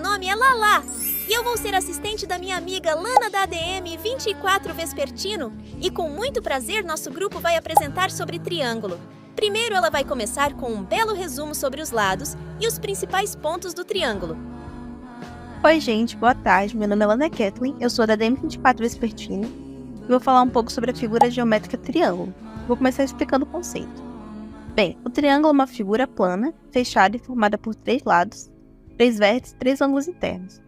nome é Lala e eu vou ser assistente da minha amiga Lana da ADM 24 Vespertino e com muito prazer nosso grupo vai apresentar sobre triângulo. Primeiro ela vai começar com um belo resumo sobre os lados e os principais pontos do triângulo. Oi gente, boa tarde, meu nome é Lana Kathleen, eu sou da ADM 24 Vespertino e vou falar um pouco sobre a figura geométrica triângulo. Vou começar explicando o conceito. Bem, o triângulo é uma figura plana, fechada e formada por 3 lados, 3 vértices e 3 ângulos internos.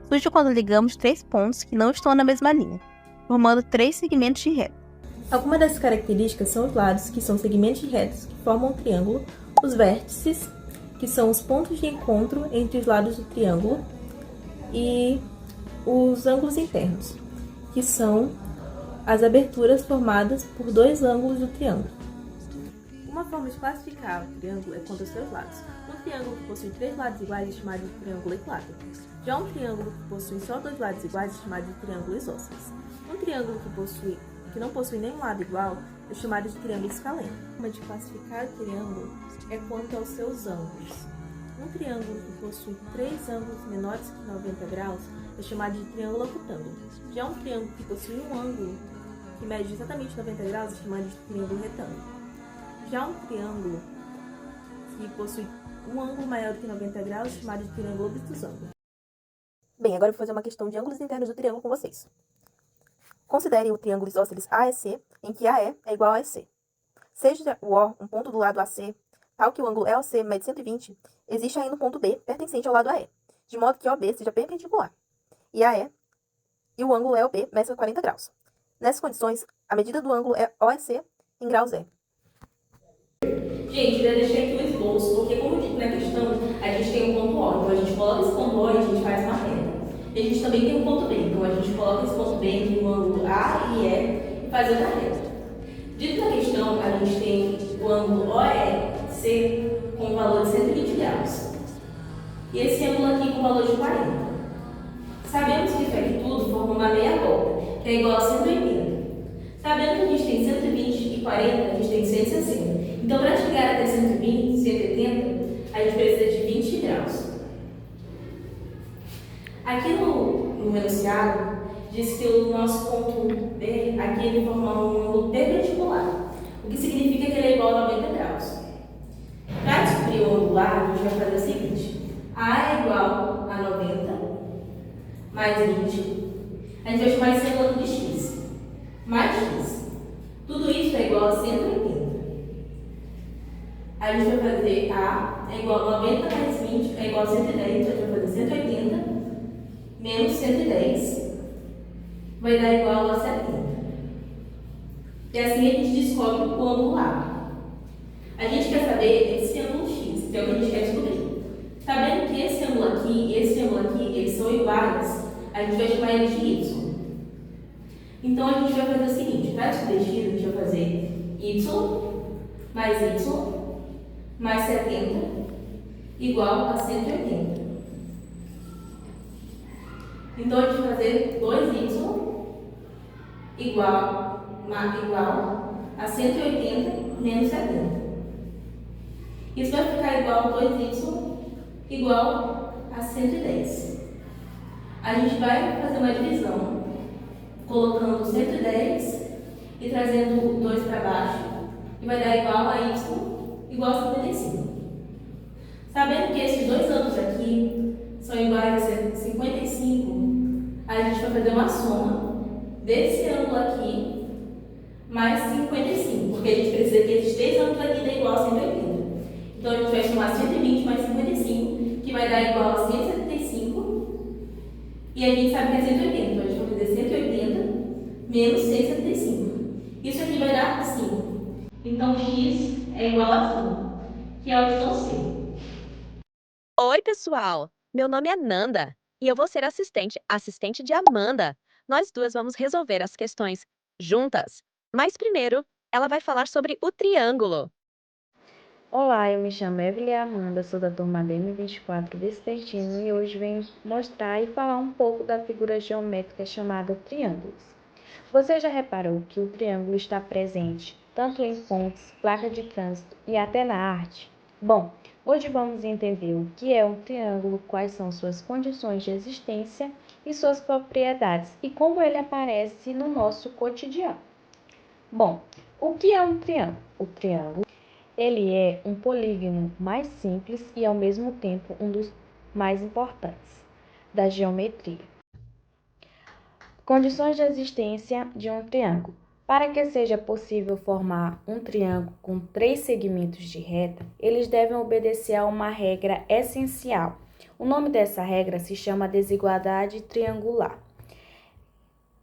Surge quando ligamos 3 pontos que não estão na mesma linha, formando 3 segmentos de reta. Algumas das características são os lados, que são segmentos de retas que formam um triângulo, os vértices, que são os pontos de encontro entre os lados do triângulo, e os ângulos internos, que são as aberturas formadas por 2 ângulos do triângulo. Uma forma de classificar o triângulo é quanto aos seus lados. Um triângulo que possui 3 lados iguais é chamado de triângulo equilátero. Já um triângulo que possui só 2 lados iguais é chamado de triângulo isósceles. Um triângulo que não possui nenhum lado igual é chamado de triângulo escaleno. A forma de classificar o triângulo é quanto aos seus ângulos. Um triângulo que possui 3 ângulos menores que 90 graus é chamado de triângulo acutângulo. Já um triângulo que possui um ângulo que mede exatamente 90 graus é chamado de triângulo retângulo. Já um triângulo que possui um ângulo maior que 90 graus é chamado de triângulo obtusângulo. Bem, agora eu vou fazer uma questão de ângulos internos do triângulo com vocês. Considerem o triângulo isósceles AEC, em que AE é igual a EC. Seja o O um ponto do lado AC, tal que o ângulo EOC mede 120, existe ainda um ponto B pertencente ao lado AE, de modo que OB seja perpendicular, e AE e o ângulo EOB meçam 40 graus. Nessas condições, a medida do ângulo é OEC em graus é. Gente, eu deixei aqui o esboço, porque como eu disse na questão, a gente tem um ponto O, então a gente coloca esse ponto O e a gente faz uma reta. E a gente também tem um ponto B, então a gente coloca esse ponto B entre o ângulo A e E e faz outra reta. Dito na questão, a gente tem o ângulo OEC com o valor de 120 graus. E esse ângulo aqui com o valor de 40. Sabemos que isso aqui tudo forma uma meia volta, que é igual a 180. Sabendo que a gente tem 120 e 40, a gente tem 160. Então, para chegar até 120, 180, a gente precisa de 20 graus. Aqui no enunciado, diz que o nosso ponto B, aqui ele forma um ângulo perpendicular, o que significa que ele é igual a 90 graus. Para descobrir o ângulo A, a gente vai fazer o seguinte: A é igual a 90 mais 20. A gente vai chamar esse ângulo de x, mais x. Tudo isso é igual a 180. A gente vai fazer A é igual a 90 mais 20 é igual a 110. A gente vai fazer 180 menos 110 vai dar igual a 70. E assim a gente descobre o ângulo A. A gente quer saber esse ângulo x, que é o que a gente quer descobrir. Sabendo que esse ângulo aqui e esse ângulo aqui, eles são iguais, a gente vai chamar ele de y. Então a gente vai fazer o seguinte: para descobrir x, a gente vai fazer y mais 70 igual a 180. Então, a gente vai fazer 2y igual a 180 menos 70. Isso vai ficar igual a 2y igual a 110. A gente vai fazer uma divisão, colocando 110 e trazendo o 2 para baixo, e vai dar igual a y igual a 55. Sabendo que esses dois ângulos aqui são iguais a 55, a gente vai fazer uma soma desse ângulo aqui mais 55, porque a gente precisa que esses 3 ângulos aqui dêem igual a 180. Então, a gente vai somar 120 mais 55, que vai dar igual a 175, e a gente sabe que é 180, então a gente vai fazer 180 menos 175. Isso aqui vai dar 5. Então, x é igual a 5, que é a opção C. Oi, pessoal! Meu nome é Nanda e eu vou ser assistente de Amanda. Nós duas vamos resolver as questões juntas. Mas primeiro, ela vai falar sobre o triângulo. Olá, eu me chamo Evelyn Amanda, sou da turma DM24 Vespertino e hoje venho mostrar e falar um pouco da figura geométrica chamada triângulos. Você já reparou que o triângulo está presente tanto em pontes, placa de trânsito e até na arte? Bom, hoje vamos entender o que é um triângulo, quais são suas condições de existência e suas propriedades e como ele aparece no nosso cotidiano. Bom, o que é um triângulo? O triângulo, ele é um polígono mais simples e ao mesmo tempo um dos mais importantes da geometria. Condições de existência de um triângulo. Para que seja possível formar um triângulo com 3 segmentos de reta, eles devem obedecer a uma regra essencial. O nome dessa regra se chama desigualdade triangular.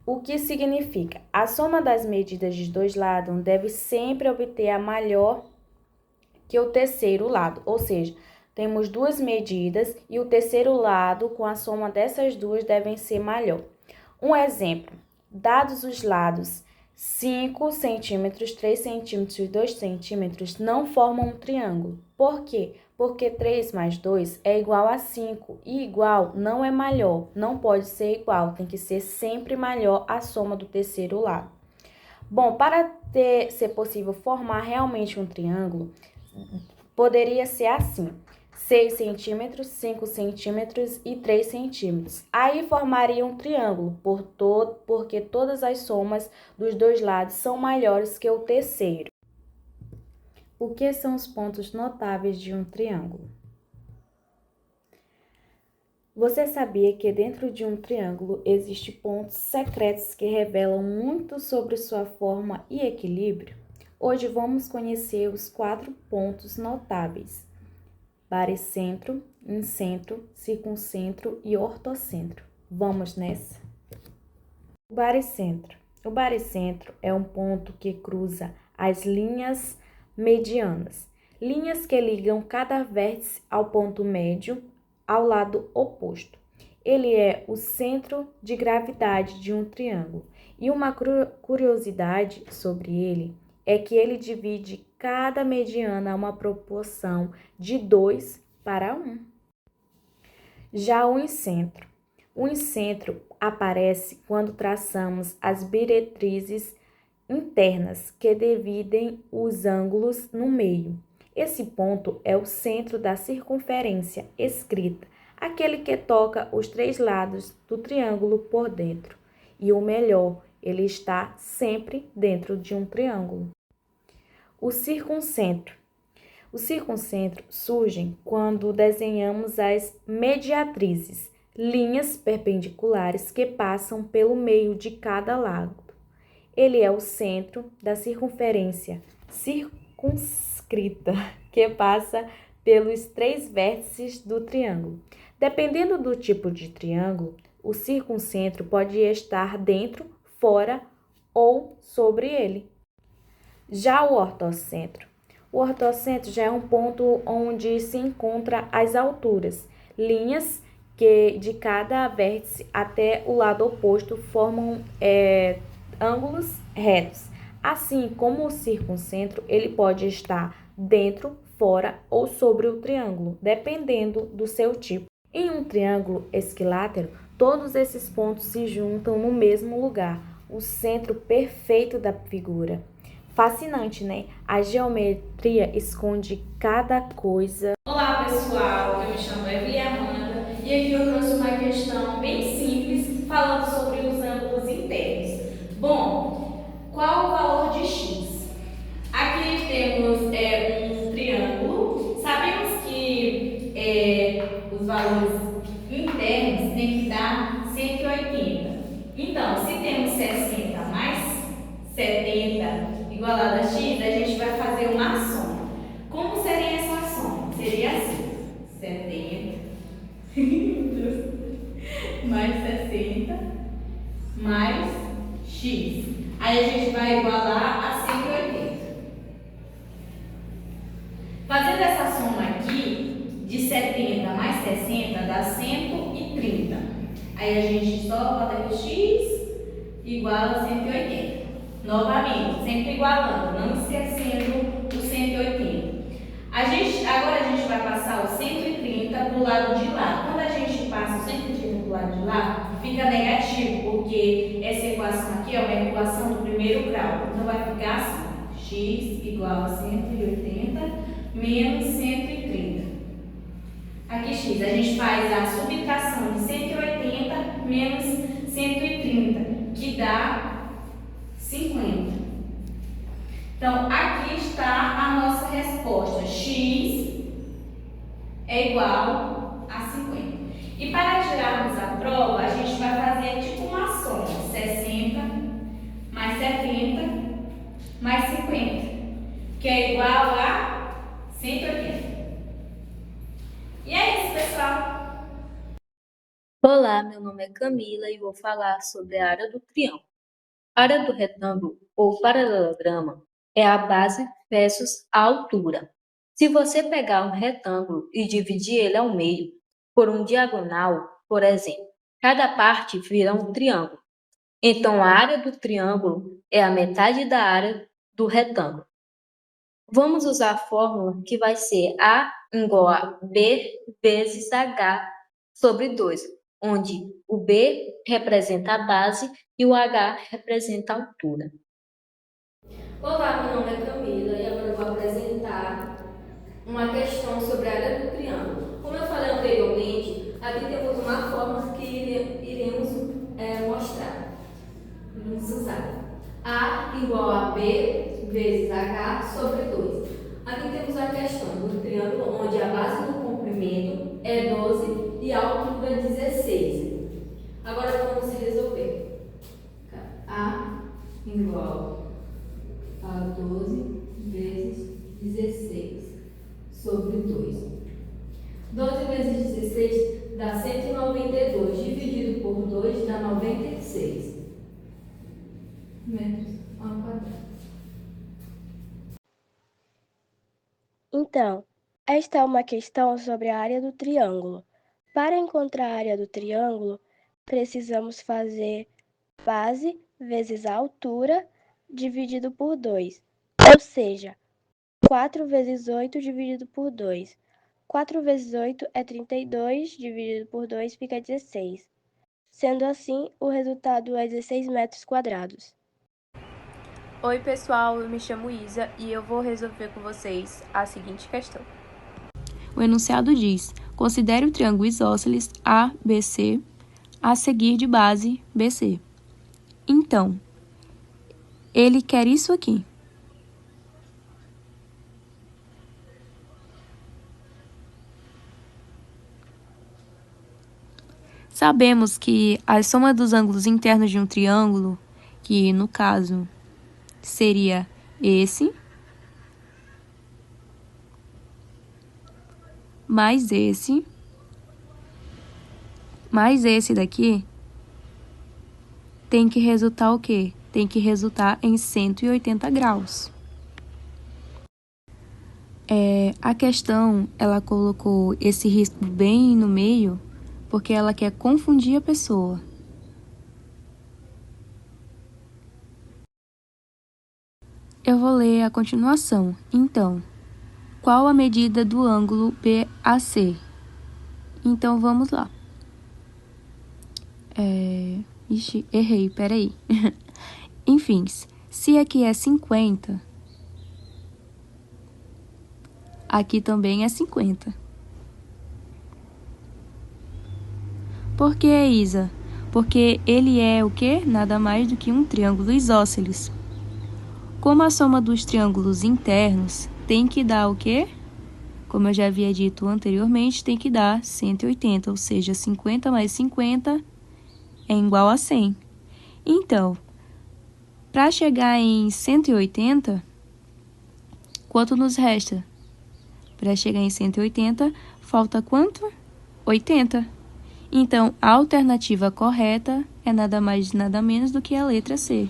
O que significa? A soma das medidas dos dois lados deve sempre obter a maior que o terceiro lado, ou seja, temos duas medidas e o terceiro lado com a soma dessas duas devem ser maior. Um exemplo, dados os lados 5 centímetros, 3 centímetros e 2 centímetros não formam um triângulo. Por quê? Porque 3 mais 2 é igual a 5 e igual não é maior, não pode ser igual, tem que ser sempre maior a soma do terceiro lado. Bom, para ser possível formar realmente um triângulo, poderia ser assim: 6 centímetros, 5 centímetros e 3 centímetros. Aí formaria um triângulo, porque todas as somas dos dois lados são maiores que o terceiro. O que são os pontos notáveis de um triângulo? Você sabia que dentro de um triângulo existem pontos secretos que revelam muito sobre sua forma e equilíbrio? Hoje vamos conhecer os 4 pontos notáveis: baricentro, incentro, circuncentro e ortocentro. Vamos nessa? O baricentro. O baricentro é um ponto que cruza as linhas medianas, linhas que ligam cada vértice ao ponto médio ao lado oposto. Ele é o centro de gravidade de um triângulo. E uma curiosidade sobre ele é que ele divide cada mediana a uma proporção de 2 para 1. Já o incentro. O incentro aparece quando traçamos as diretrizes internas que dividem os ângulos no meio. Esse ponto é o centro da circunferência escrita, aquele que toca os 3 lados do triângulo por dentro. E o melhor, ele está sempre dentro de um triângulo. O circuncentro. O circuncentro surge quando desenhamos as mediatrizes, linhas perpendiculares que passam pelo meio de cada lado. Ele é o centro da circunferência circunscrita, que passa pelos 3 vértices do triângulo. Dependendo do tipo de triângulo, o circuncentro pode estar dentro, fora ou sobre ele. Já o ortocentro. O ortocentro já é um ponto onde se encontram as alturas, linhas que de cada vértice até o lado oposto formam ângulos retos. Assim como o circuncentro, ele pode estar dentro, fora ou sobre o triângulo, dependendo do seu tipo. Em um triângulo esquilátero, todos esses pontos se juntam no mesmo lugar, o centro perfeito da figura. Fascinante, né? A geometria esconde cada coisa. Olá pessoal, eu me chamo Evelyn Amanda e aqui eu trouxe uma questão bem simples falando sobre os ângulos internos. Bom, qual o valor de x? Aqui temos um triângulo. Sabemos que os valores internos têm que dar 180. Então, se temos 60 mais 70 igualado a x, a gente vai fazer uma soma. Como seria essa soma? Seria assim: 70 mais 60 mais x. Aí a gente vai igualar a 180. Fazendo essa soma aqui, de 70 mais 60 dá 130. Aí a gente só bota aqui x igual a 180. Novamente, sempre igualando, não esquecendo o 180. Agora a gente vai passar o 130 para o lado de lá. Quando a gente passa o 130 para o lado de lá, fica negativo, porque essa equação aqui é uma equação do primeiro grau. Então vai ficar assim: x igual a 180 menos 130. Aqui x, a gente faz a subtração de 180 menos 130, que dá 50. Então, aqui está a nossa resposta. X é igual a 50. E para tirarmos a prova, a gente vai fazer tipo uma soma. 60 mais 70 mais 50, que é igual a 180. E é isso, pessoal. Olá, meu nome é Camila e vou falar sobre a área do triângulo. A área do retângulo ou paralelogramo é a base versus a altura. Se você pegar um retângulo e dividir ele ao meio por um diagonal, por exemplo, cada parte vira um triângulo. Então, a área do triângulo é a metade da área do retângulo. Vamos usar a fórmula que vai ser A igual a B vezes H sobre 2, onde o B representa a base e o H representa a altura. Olá, meu nome é Camila e agora eu vou apresentar uma questão sobre a área do triângulo. Como eu falei anteriormente, aqui temos uma fórmula que iremos mostrar. Vamos usar A igual a B vezes H sobre 2. Aqui temos a questão do triângulo onde a base do comprimento é 12 e a altura é 16. Agora vamos resolver. A igual a 12 vezes 16 sobre 2. 12 vezes 16 dá 192, dividido por 2 dá 96 metros ao quadrado. Então, esta é uma questão sobre a área do triângulo. Para encontrar a área do triângulo, precisamos fazer base vezes a altura dividido por 2, ou seja, 4 vezes 8 dividido por 2. 4 vezes 8 é 32, dividido por 2 fica 16. Sendo assim, o resultado é 16 metros quadrados. Oi pessoal, eu me chamo Isa e eu vou resolver com vocês a seguinte questão. O enunciado diz: considere o triângulo isósceles ABC a seguir de base BC. Então, ele quer isso aqui. Sabemos que a soma dos ângulos internos de um triângulo, que no caso seria esse, mais esse daqui, tem que resultar o quê? Tem que resultar em 180 graus. A questão, ela colocou esse risco bem no meio, porque ela quer confundir a pessoa. Eu vou ler a continuação. Então, qual a medida do ângulo BAC? Então, vamos lá. Ixi, errei, peraí. Enfim, se aqui é 50, aqui também é 50. Por que, Isa? Porque ele é o quê? Nada mais do que um triângulo isósceles. Como a soma dos triângulos internos tem que dar o quê? Como eu já havia dito anteriormente, tem que dar 180, ou seja, 50 mais 50 é igual a 100. Então, para chegar em 180, quanto nos resta? Para chegar em 180, falta quanto? 80. Então, a alternativa correta é nada mais nada menos do que a letra C,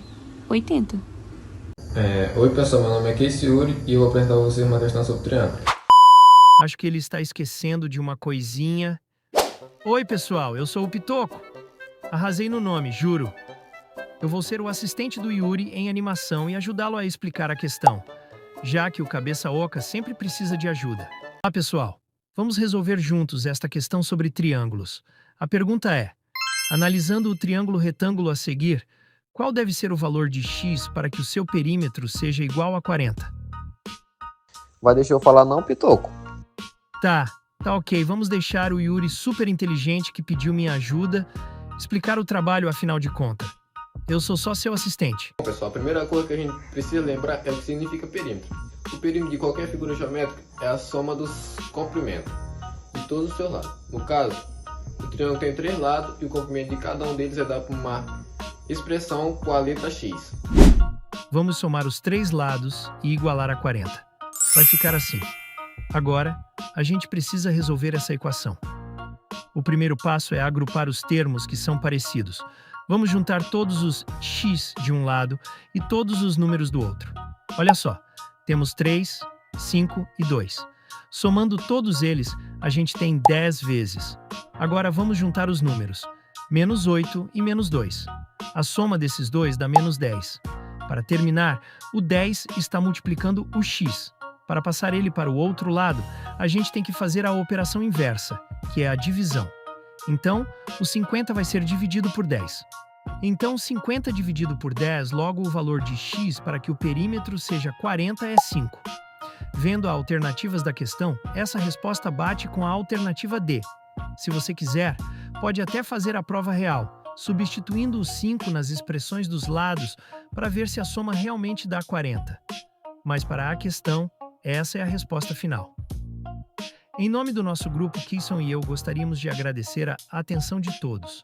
80. Oi pessoal, meu nome é Casey Yuri e eu vou apresentar a vocês uma questão sobre triângulo. Acho que ele está esquecendo de uma coisinha. Oi pessoal, eu sou o Pitoco. Arrasei no nome, juro. Eu vou ser o assistente do Yuri em animação e ajudá-lo a explicar a questão, já que o cabeça oca sempre precisa de ajuda. Olá pessoal, vamos resolver juntos esta questão sobre triângulos. A pergunta é: analisando o triângulo retângulo a seguir, qual deve ser o valor de x para que o seu perímetro seja igual a 40? Vai deixar eu falar não, Pitoco? Tá ok. Vamos deixar o Yuri super inteligente que pediu minha ajuda explicar o trabalho afinal de contas. Eu sou só seu assistente. Bom, pessoal, a primeira coisa que a gente precisa lembrar é o que significa perímetro. O perímetro de qualquer figura geométrica é a soma dos comprimentos de todos os seus lados. No caso, o triângulo tem 3 lados e o comprimento de cada um deles é dado por uma expressão com a letra x. Vamos somar os 3 lados e igualar a 40. Vai ficar assim. Agora, a gente precisa resolver essa equação. O primeiro passo é agrupar os termos que são parecidos. Vamos juntar todos os x de um lado e todos os números do outro. Olha só, temos 3, 5 e 2. Somando todos eles, a gente tem 10 vezes. Agora vamos juntar os números. Menos 8 e menos 2. A soma desses dois dá menos 10. Para terminar, o 10 está multiplicando o x. Para passar ele para o outro lado, a gente tem que fazer a operação inversa, que é a divisão. Então, o 50 vai ser dividido por 10. Então, 50 dividido por 10, logo o valor de x para que o perímetro seja 40 é 5. Vendo as alternativas da questão, essa resposta bate com a alternativa D. Se você quiser, pode até fazer a prova real, substituindo o 5 nas expressões dos lados para ver se a soma realmente dá 40. Mas para a questão, essa é a resposta final. Em nome do nosso grupo, Kisson e eu gostaríamos de agradecer a atenção de todos.